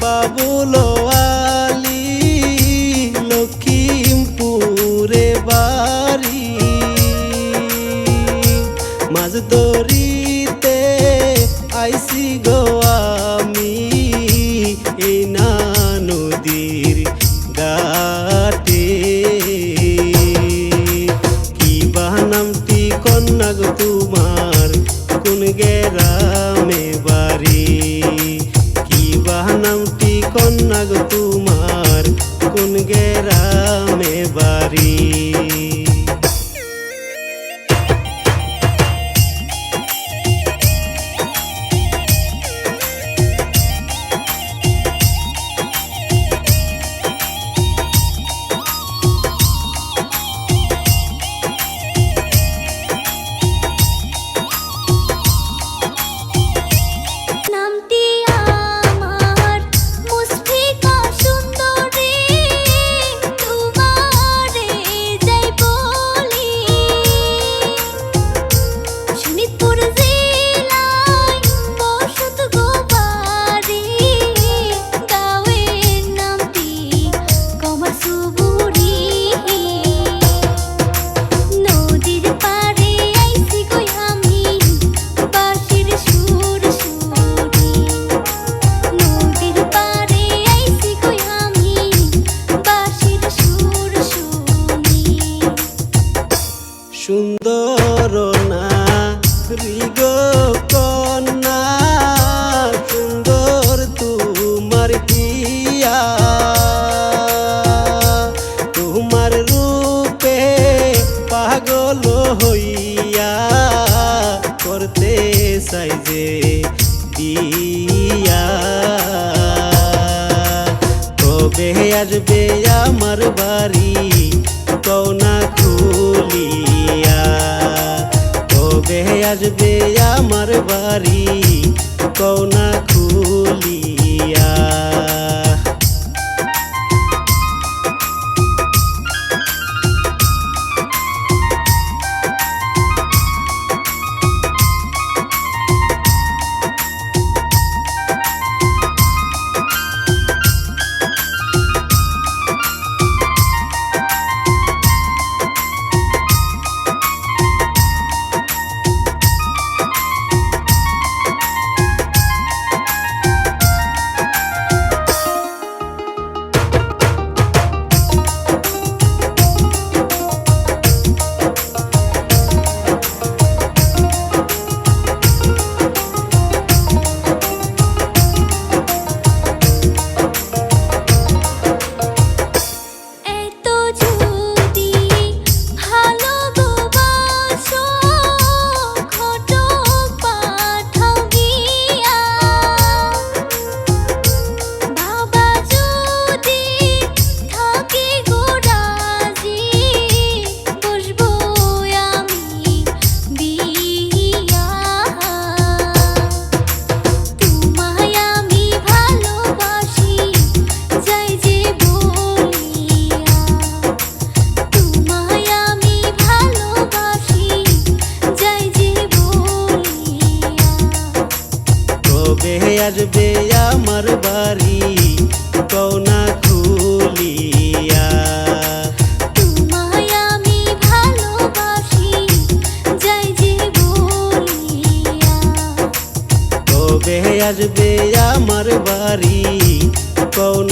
বাবুলোয়ালি লখিমপুরে বাড়ি, মাঝ দরিতে আইসি গো আমি এই না নদীর ঘাটে। কি বাহানামটি কন্যা গো তোমার কোন গ্রামে বাড়ি? কি বাহানামটি কন্যা গো তোমার কোন গ্রামে বাড়ি? সুন্দর নারী গো কন্যা, সুন্দর তোমার পিয়া, তোমার রূপে পাগল হইয়া করতে চাই যে বিয়া। কবে আসবে আমার বাড়ি কওনা খুলিয়া? কবে আসবে আমার বাড়ি কওনা খুলিয়া? আসবে আমার বাড়ি কওনা খুলিয়া? তোমায় আমি ভালোবাসি যাই যে বলিয়া। কবে আসবে আমার বাড়ি কওনা